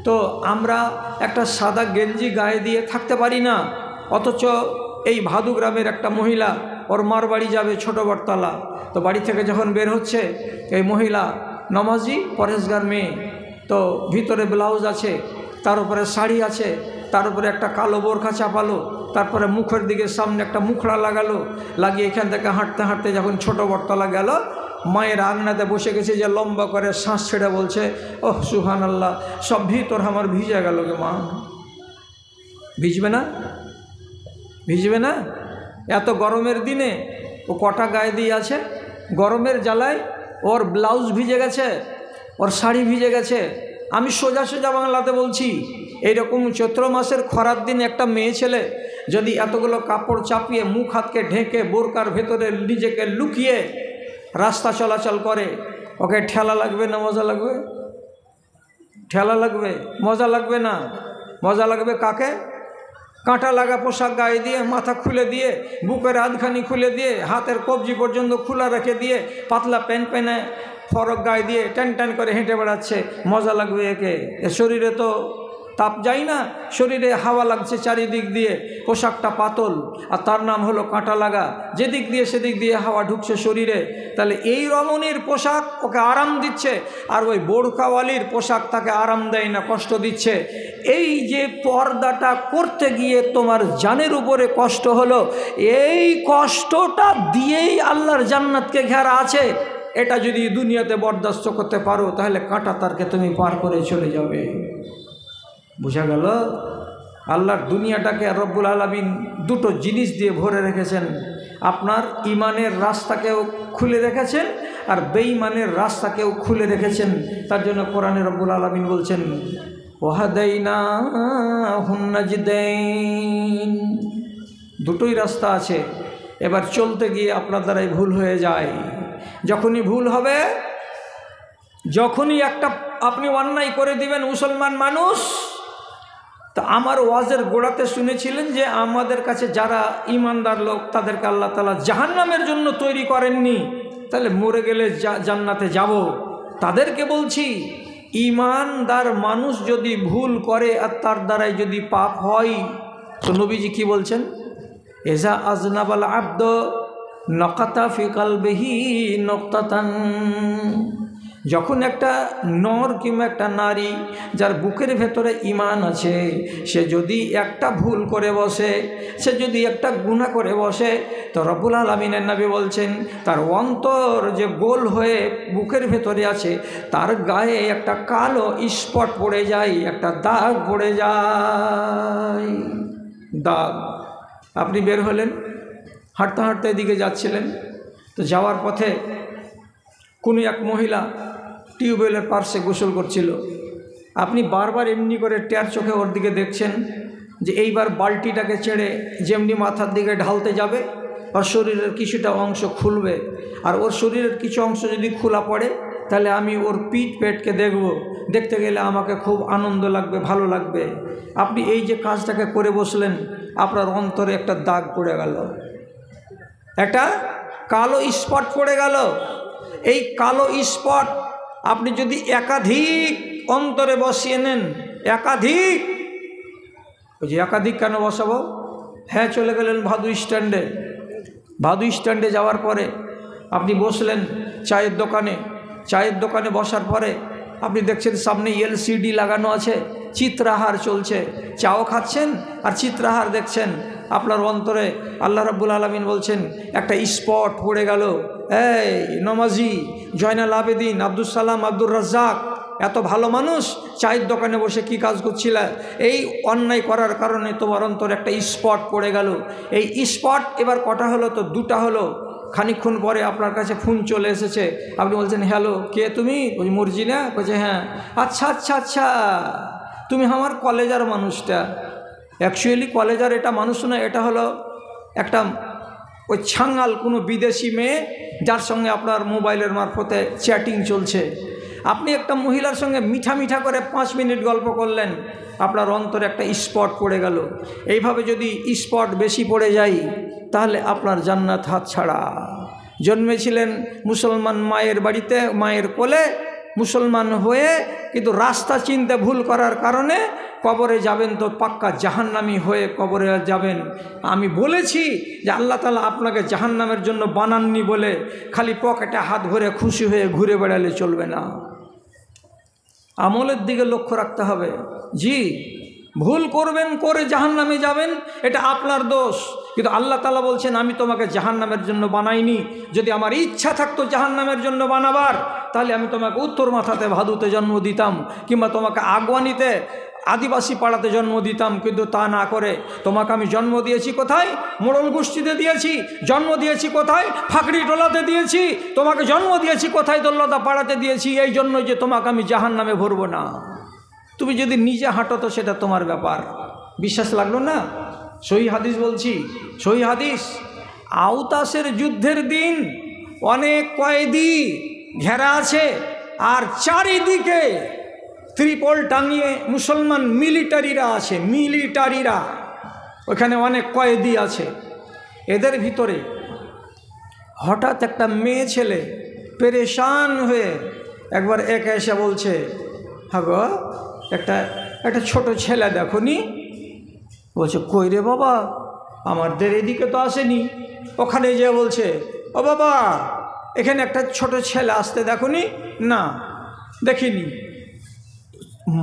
তো আমরা একটা সাদা গেঞ্জি গায়ে দিয়ে থাকতে পারি না, অথচ এই ভাদু গ্রামের একটা মহিলা ওর মার বাড়ি যাবে ছোট বটতলা, তো বাড়ি থেকে যখন বের হচ্ছে এই মহিলা নমাজি পরেশগার মেয়ে, তো ভিতরে ব্লাউজ আছে, তার উপরে শাড়ি আছে, তার উপরে একটা কালো বোরখা চাপালো, তারপরে মুখের দিকে সামনে একটা মুখড়া লাগালো, লাগিয়ে এখান থেকে হাঁটতে হাঁটতে যখন ছোট বটতলা গেল, মায়ের আঙনাতে বসে গেছে, যে লম্বা করে শ্বাস ছেড়ে বলছে, ওহ সুবহানাল্লাহ, সব ভিতর আমার ভিজে গেল গে মা। ভিজবে না? ভিজবে না? এত গরমের দিনে ও কটা গায়ে দিয়ে আছে, গরমের জ্বালায় ওর ব্লাউজ ভিজে গেছে, ওর শাড়ি ভিজে গেছে। আমি সোজা সোজা বাংলাতে বলছি, এইরকম চৈত্র মাসের খরার দিন একটা মেয়ে ছেলে যদি এতগুলো কাপড় চাপিয়ে মুখ হাতকে ঢেকে বোরকার ভেতরে নিজেকে লুকিয়ে রাস্তা চলাচল করে, ওকে ঠেলা লাগবে না মজা লাগবে? ঠেলা লাগবে, মজা লাগবে না? মজা লাগবে কাকে? কাঁটা লাগা পোশাক গায়ে দিয়ে, মাথা খুলে দিয়ে, বুকের আধখানি খুলে দিয়ে, হাতের কবজি পর্যন্ত খোলা রেখে দিয়ে, পাতলা প্যান্ট পেনে ফরক গায়ে দিয়ে টান টান করে হেঁটে বেড়াচ্ছে, মজা লাগবে একে? এ শরীরে তো তাপ যায় না, শরীরে হাওয়া লাগছে চারিদিক দিয়ে, পোশাকটা পাতল, আর তার নাম হলো কাঁটা লাগা, যেদিক দিয়ে সেদিক দিয়ে হাওয়া ঢুকছে শরীরে। তাহলে এই রমণীর পোশাক ওকে আরাম দিচ্ছে, আর ওই বোরকাওয়ালির পোশাক তাকে আরাম দেয় না, কষ্ট দিচ্ছে। এই যে পর্দাটা করতে গিয়ে তোমার জানের উপরে কষ্ট হলো, এই কষ্টটা দিয়েই আল্লাহর জান্নাতকে ঘেরা আছে। এটা যদি দুনিয়াতে বরদাস্ত করতে পারো, তাহলে কাঁটা তারকে তুমি পার করে চলে যাবে। বোঝা গেল? আল্লাহর দুনিয়াটাকে রব্বুল আলামিন দুটো জিনিস দিয়ে ভরে রেখেছেন। আপনার ইমানের রাস্তাকেও খুলে রেখেছেন, আর বেঈমানের রাস্তাকেও খুলে রেখেছেন। তার জন্য কোরআনে রব্বুল আলামিন বলছেন, ওয়াহাদাইনাহুন নাজদাইন, দুটোই রাস্তা আছে। এবার চলতে গিয়ে আপনার দ্বারাই ভুল হয়ে যায়। যখনই ভুল হবে, যখনই একটা আপনি অন্যায় করে দিবেন মুসলমান মানুষ, তা আমার ওয়াজের গোড়াতে শুনেছিলেন যে আমাদের কাছে যারা ইমানদার লোক তাদেরকে আল্লাহ তাআলা জাহান্নামের জন্য তৈরি করেননি, তাহলে মরে গেলে জান্নাতে যাব। তাদেরকে বলছি, ইমানদার মানুষ যদি ভুল করে আর তার দ্বারাই যদি পাপ হয়, তো নবীজি কি বলছেন? এজা আজনাবাল আব্দ নকাতা ফি কালবিহি নক্তাতান, যখন একটা নর কিংবা একটা নারী যার বুকের ভেতরে ঈমান আছে, সে যদি একটা ভুল করে বসে, সে যদি একটা গুনাহ করে বসে, তো রব্বুল আলামিনের নবী বলছেন তার অন্তর যে গোল হয়ে বুকের ভেতরে আছে, তার গায়ে একটা কালো স্পট পড়ে যায়, একটা দাগ পড়ে যায়। দাগ। আপনি বের হলেন, হাঁটতে হাঁটতে এদিকে যাচ্ছিলেন, তো যাওয়ার পথে কোনো এক মহিলা টিউবওয়েলের পার্শ্বে গোসল করছিল। আপনি বারবার এমনি করে টের চোখে ওর দিকে দেখছেন যে এইবার বালতিটাকে ছেড়ে যেমনি মাথার দিকে ঢালতে যাবে, ওর শরীরের কিছুটা অংশ খুলবে, আর ওর শরীরের কিছু অংশ যদি খোলা পড়ে, তাহলে আমি ওর পিঠ পেটকে দেখব, দেখতে গেলে আমাকে খুব আনন্দ লাগবে, ভালো লাগবে। আপনি এই যে কাজটাকে করে বসলেন, আপনার অন্তরে একটা দাগ পড়ে গেল, একটা কালো স্পট পড়ে গেল। এই কালো স্পট আপনি যদি একাধিক অন্তরে বসিয়ে নেন, একাধিক, ওই যে একাধিক কেন বসাবো? হ্যাঁ, চলে গেলেন ভাদু স্ট্যান্ডে। ভাদু স্ট্যান্ডে যাওয়ার পরে আপনি বসলেন চায়ের দোকানে। চায়ের দোকানে বসার পরে আপনি দেখছেন সামনে এলসিডি লাগানো আছে, চিত্রাহার চলছে, চাও খাচ্ছেন আর চিত্রাহার দেখছেন। আপনার অন্তরে আল্লাহ রাব্বুল আলামিন বলছেন একটা স্পট পড়ে গেল। এই নমাজি জয়নাল আবেদিন, আব্দুল সালাম, আব্দুর রাজ্জাক, এত ভালো মানুষ, চায়ের দোকানে বসে কি কাজ করছিল? এই অন্যায় করার কারণে তোমার অন্তরে একটা স্পট পড়ে গেল। এই স্পট এবার কটা হলো? তো দুটা হলো। খানিকক্ষণ পরে আপনার কাছে ফোন চলে এসেছে, আপনি বলছেন হ্যালো, কে তুমি? ওই মর্জিনা? বলছে হ্যাঁ। আচ্ছা আচ্ছা আচ্ছা, তুমি আমার কলেজার মানুষটা। অ্যাকচুয়ালি কলেজার এটা মানুষ না, এটা হলো একটা ওই ছাঙ্গাল কোনো বিদেশি মেয়ে, যার সঙ্গে আপনার মোবাইলের মারফতে চ্যাটিং চলছে। আপনি একটা মহিলার সঙ্গে মিঠা মিঠা করে 5 মিনিট গল্প করলেন, আপনার অন্তরে একটা স্পট পড়ে গেল। এইভাবে যদি স্পট বেশি পড়ে যায় তাহলে আপনার জান্নাত হাতছাড়া। জন্মেছিলেন মুসলমান মায়ের বাড়িতে, মায়ের কোলে, মুসলমান হয়ে কিন্তু রাস্তা চিনতে ভুল করার কারণে কবরে যাবেন তো পাক্কা জাহান্নামী হয়ে কবরে যাবেন। আমি বলেছি যে আল্লাহ তাআলা আপনাকে জাহান্নামের জন্য বানাননি বলে খালি পকেটে হাত ভরে খুশি হয়ে ঘুরে বেড়ালে চলবে না, আমলের দিকে লক্ষ্য রাখতে হবে। জি, ভুল করবেন, করে জাহান্নামে যাবেন, এটা আপনার দোষ, কিন্তু আল্লাহ তাআলা বলছেন আমি তোমাকে জাহান্নামের জন্য বানাইনি। যদি আমার ইচ্ছা থাকতো জাহান্নামের জন্য বানাবার, তাহলে আমি তোমাকে উত্তর মাথাতে ভাদুতে জন্ম দিতাম, কিংবা তোমাকে আগুয়ানিতে আদিবাসী পাড়াতে জন্ম দিতাম, কিন্তু তা না করে তোমাকে আমি জন্ম দিয়েছি কোথায়? মোড়ল গোষ্ঠীতে দিয়েছি। জন্ম দিয়েছি কোথায়? ফাঁকড়ি টোলাতে দিয়েছি। তোমাকে জন্ম দিয়েছি কোথায়? দোল্লতা পাড়াতে দিয়েছি, এই জন্য যে তোমাকে আমি জাহান্নামে ভরবো না। তুমি যদি নিজে হাঁটো তো সেটা তোমার ব্যাপার। বিশ্বাস লাগলো না? সহি হাদিস বলছি, সহি হাদিস। আওতাসের যুদ্ধের দিন অনেক কয়েদি ঘেরা আছে, আর চারিদিকে ত্রিপল টাঙিয়ে মুসলমান মিলিটারিরা আছে, মিলিটারিরা ওখানে অনেক কয়েদি আছে। এদের ভিতরে হঠাৎ একটা মেয়ে ছেলে পেরেশান হয়ে একবার একে এসে বলছে, হ্যাঁ গো, একটা ছোট ছেলে দেখো নি। বলছে, কই রে বাবা, আমাদের এদিকে তো আসেনি। ওখানে যে বলছে, ও বাবা, এখানে একটা ছোট ছেলে আসতে দেখো নি? না, দেখিনি।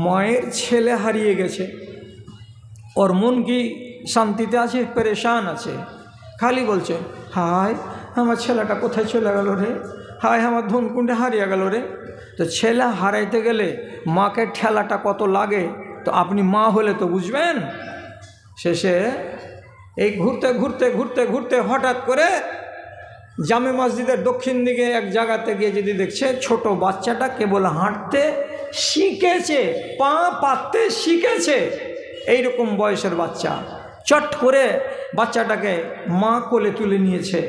মায়ের ছেলে হারিয়ে গেছে, ওর মন কি শান্তিতে আছে? পেরেশান আছে, খালি বলছে, হায় আমার ছেলেটা কোথায় চলে গেল রে, হায় আমার ধনকুণ্ডে হারিয়ে গেল রে। তো ছেলে হারাইতে গেলে মাকে ঠেলাটা কত লাগে, তো আপনি মা হলে তো বুঝবেন। শেষে এই ঘুরতে ঘুরতে ঘুরতে ঘুরতে হঠাৎ করে জামে মসজিদের দক্ষিণ দিকে এক জায়গাতে গিয়ে যদি দেখছে ছোট বাচ্চাটা কেবল হাঁটতে শিখেছে, পা পাততে শিখেছে, এইরকম বয়সের বাচ্চা। চট করে বাচ্চাটাকে মা কোলে তুলে নিয়েছে,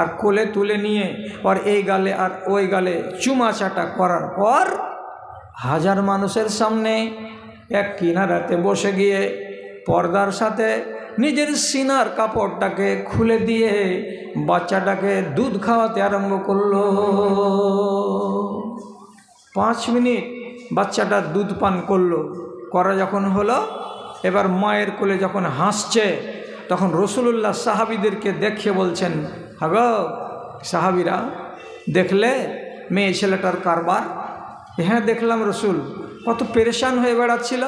আর কোলে তুলে নিয়ে আর এই গালে আর ওই গালে চুমাচাটা করার পর হাজার মানুষের সামনে এক কিনারাতে বসে গিয়ে পর্দার সাথে নিজের সিনার কাপড়টাকে খুলে দিয়ে বাচ্চাটাকে দুধ খাওয়াতে আরম্ভ করলো। 5 মিনিট বাচ্চাটা দুধ পান করলো, করা যখন হলো, এবার মায়ের কোলে যখন হাসছে, তখন রসুলুল্লাহ সাহাবীদেরকে দেখে বলছেন, হাগো সাহাবীরা, দেখলে মেয়ে ছেলেটার কারবার? হ্যাঁ দেখলাম রসুল, কত পেরেশান হয়ে বেড়াচ্ছিল,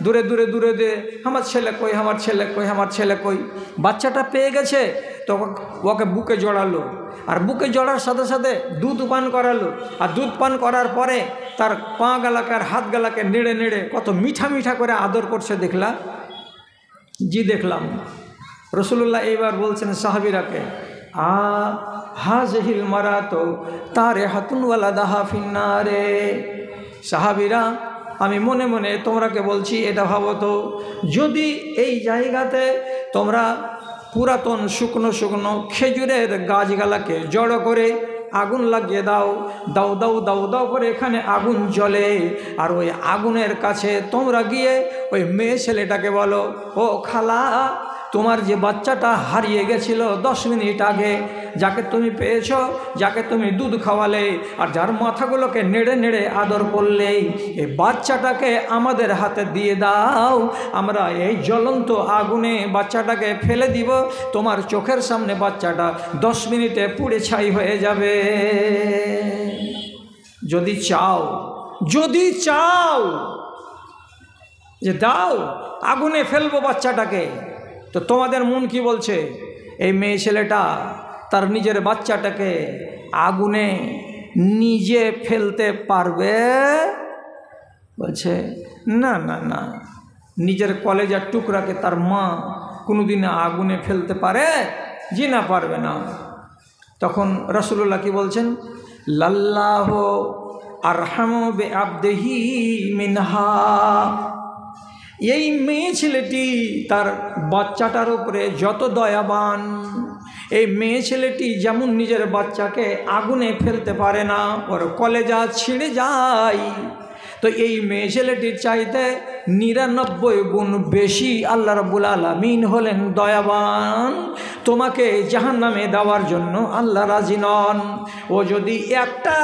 দূরে দূরে দূরে দূরে, আমার ছেলে কই, আমার ছেলে কই, আমার ছেলে কই। বাচ্চাটা পেয়ে গেছে তো ওকে বুকে জড়ালো, আর বুকে জড়ার সাথে সাথে দুধ পান করালো, আর দুধ পান করার পরে তার পা গালাকে আর হাত গালাকে নেড়ে নেড়ে কত মিঠা মিঠা করে আদর করছে, দেখলা? জি দেখলাম। রসুল্লাহ এইবার বলছেন সাহাবীরাকে, হাজিহিল মারাতো তারে হাতুন ওয়ালাদাহা ফিন্নারে। সাহাবীরা, আমি মনে মনে তোমরাকে বলছি, এটা ভাবো তো, যদি এই জায়গাতে তোমরা পুরাতন শুকনো শুকনো খেজুরের গাছগালাকে জড়ো করে আগুন লাগিয়ে দাও, দাও দাও দাও দাও করে এখানে আগুন জ্বলে, আর ওই আগুনের কাছে তোমরা গিয়ে ওই মেয়ে ছেলেটাকে বলো, ও খালা, তোমার যে বাচ্চাটা হারিয়ে গেছিল 10 মিনিট আগে, যাকে তুমি পেয়েছ, যাকে তুমি দুধ খাওয়ালে, আর যার মাথাগুলোকে নেড়ে নেড়ে আদর করলে, এই বাচ্চাটাকে আমাদের হাতে দিয়ে দাও, আমরা এই জ্বলন্ত আগুনে বাচ্চাটাকে ফেলে দিব, তোমার চোখের সামনে বাচ্চাটা 10 মিনিটে পুড়ে ছাই হয়ে যাবে। যদি চাও, যদি চাও যে দাও আগুনে ফেলবো বাচ্চাটাকে, তো তোমাদের মন কি বলছে? এই মেয়ে ছেলেটা তার নিজের বাচ্চাটাকে আগুনে নিজে ফেলতে পারবে? বলছে না না না, নিজের কলেজার টুকরাকে তার মা কোনোদিন আগুনে ফেলতে পারে? জি না, পারবে না। তখন রাসূলুল্লাহ কি বলছেন? লাল্লাহু আরহামু বিআবদিহি মিনহা। এই মেয়ে ছেলেটি তার বাচ্চাটার উপরে যত দয়াবান, এই মেয়ে ছেলেটি যেমন নিজের বাচ্চাকে আগুনে ফেলতে পারে না, ওর কলেজা ছিঁড়ে যায়, তো এই মেয়ে ছেলেটির চাইতে 99 গুণ বেশি আল্লাহ রাব্বুল আলামিন হলেন দয়াবান। তোমাকে জাহান্নামে দেওয়ার জন্য আল্লাহ রাজি নন। ও যদি একটা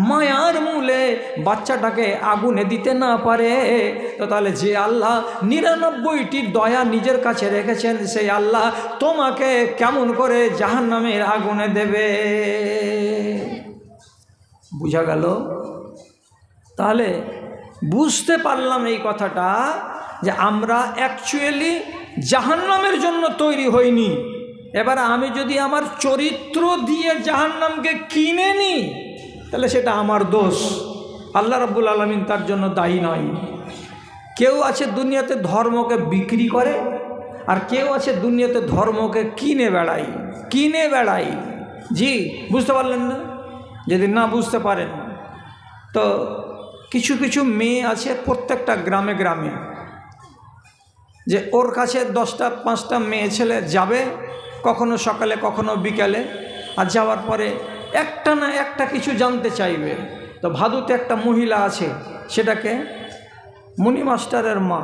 মায়ার মূলে বাচ্চাটাকে আগুনে দিতে না পারে, তো তাহলে যে আল্লাহ 99টি দয়া নিজের কাছে রেখেছেন, সেই আল্লাহ তোমাকে কেমন করে জাহান্নামের আগুনে দেবে? বুঝা গেল? তাহলে বুঝতে পারলাম এই কথাটা যে আমরা অ্যাকচুয়ালি জাহান্নামের জন্য তৈরি হইনি। এবার আমি যদি আমার চরিত্র দিয়ে জাহান্নামকে কিনে নিই, তাহলে সেটা আমার দোষ, আল্লাহ রাব্বুল আলামিন তার জন্য দায়ী নয়। কেউ আছে দুনিয়াতে ধর্মকে বিক্রি করে, আর কেউ আছে দুনিয়াতে ধর্মকে কিনে বেড়াই। জি, বুঝতে পারলেন না? যদি না বুঝতে পারেন, তো কিছু কিছু মেয়ে আছে প্রত্যেকটা গ্রামে গ্রামে, যে ওর কাছে 10টা 5টা মেয়ে ছেলে যাবে, কখনো সকালে কখনো বিকালে, আর যাওয়ার পরে একটা না একটা কিছু জানতে চাইবে। তো ভাদুতে একটা মহিলা আছে, সেটাকে মুনি মাস্টারের মা,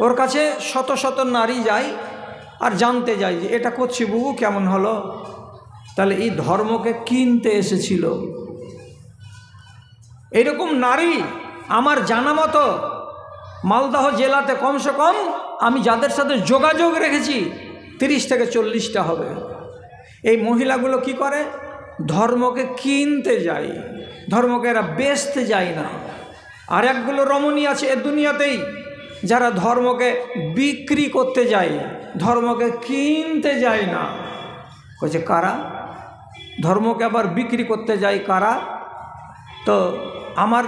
ওর কাছে শত শত নারী যায় আর জানতে যায় যে এটা করছি বুবু কেমন হলো। তাহলে এই ধর্মকে কিনতে এসেছিল। এইরকম নারী আমার জানা মতো মালদহ জেলাতে কমসে কম আমি যাদের সাথে যোগাযোগ রেখেছি 30 থেকে 40টা হবে। এই মহিলাগুলো কি করে? ধর্মকে কিনতে যায়, ধর্মকে এরা বেচতে যায় না। আর একগুলো রমণী আছে এ দুনিয়াতেই যারা ধর্মকে বিক্রি করতে যায়, ধর্মকে কিনতে যায় না। বলছে কারা? ধর্মকে আবার বিক্রি করতে যায় কারা? তো আমার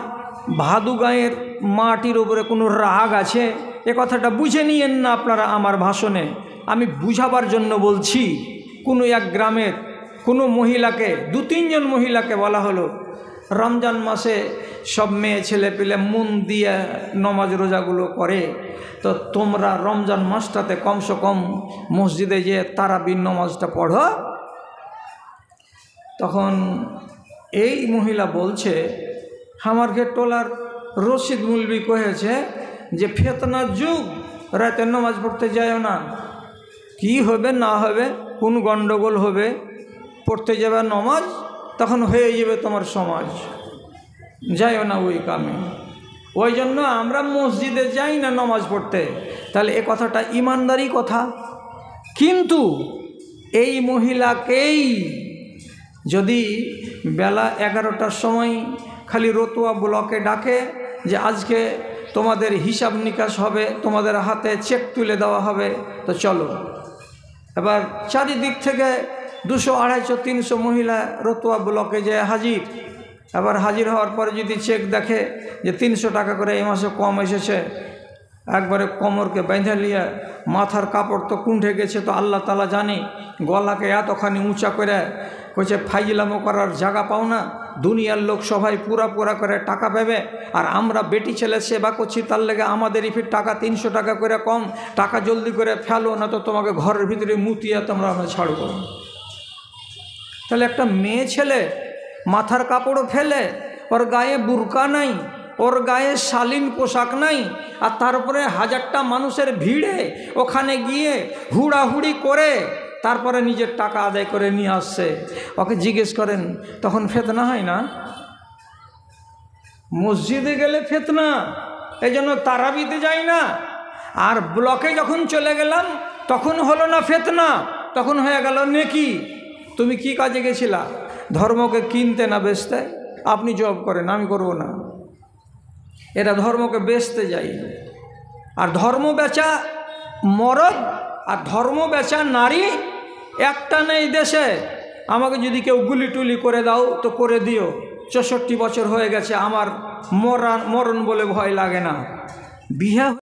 ভাদু গাঁয়ের মাটির উপরে কোনো রাগ আছে, এ কথাটা বুঝে নিয়েন না আপনারা আমার ভাষণে। আমি বুঝাবার জন্য বলছি। কোনো এক গ্রামের কোনো মহিলাকে, 2-3 জন মহিলাকে বলা হলো, রমজান মাসে সব মেয়ে ছেলে পেলে মন দিয়ে নমাজ রোজাগুলো করে, তো তোমরা রমজান মাসটাতে কমসে কম মসজিদে যে তারাবির নমাজটা পড়ো। তখন এই মহিলা বলছে, আমাকে টোলার রশিদ মুলবি কহেছে যে ফেতনার যুগ, রাতে নামাজ পড়তে যায়ও না, কি হবে না হবে, কোন গণ্ডগোল হবে, পড়তে যাবে নামাজ, তখন হয়ে যাবে তোমার সমাজ, যাইও না ওই কামে। ওই জন্য আমরা মসজিদে যাই না নামাজ পড়তে। তাহলে এ কথাটা ইমানদারি কথা। কিন্তু এই মহিলাকেই যদি বেলা 11টার সময় খালি রতুয়া ব্লকে ডাকে যে আজকে তোমাদের হিসাব নিকাশ হবে, তোমাদের হাতে চেক তুলে দেওয়া হবে, তো চলো। এবার চারিদিক থেকে 200, 250, 300 মহিলা রতুয়া ব্লকে যে হাজির। এবার হাজির হওয়ার পরে যদি চেক দেখে যে 300 টাকা করে এই মাসে কম এসেছে, একবারে কোমরকে বেঁধে নিয়ে মাথার কাপড় তো কুণ্ঠে গেছে, তো আল্লাহ তাআলা জানে, গলাকে এতখানি উঁচা করে কইছে ফাইজলামো করার জায়গা পাও না, দুনিয়ার লোক সবাই পুরা করে টাকা পাবে, আর আমরা বেটি ছেলে সেবা করছি, তার লেগে আমাদের ফির টাকা 300 টাকা করে কম, টাকা জলদি করে ফেলো না তো তোমাকে ঘরের ভিতরে মুতিয়া তোমরা আমরা ছাড়ব। তাহলে একটা মেয়ে ছেলে মাথার কাপড়ও ফেলে, ওর গায়ে বুরকা নাই, ওর গায়ে শালীন পোশাক নাই, আর তারপরে 1000টা মানুষের ভিড়ে ওখানে গিয়ে হুড়াহুড়ি করে তারপরে নিজের টাকা আদায় করে নিয়ে আসছে। ওকে জিজ্ঞেস করেন তখন ফেতনা হয় না? মসজিদে গেলে ফেতনা, এই জন্য তারাবিতে যাই না। আর ব্লকে যখন চলে গেলাম তখন হলো না ফেতনা, তখন হয়ে গেল নেকি। তুমি কি কাজে গেছিলা? ধর্মকে কিনতে না বেচতে? আপনি জব করেন, আমি করব না। এরা ধর্মকে বেচতে যাই। আর ধর্ম বেচা মরদ আর ধর্ম বেচা নারী একটা নেই দেশে। আমাকে যদি কেউ গুলি টুলি করে দাও তো করে দিও, 64 বছর হয়ে গেছে, আমার মরণ বলে ভয় লাগে না। বিয়ে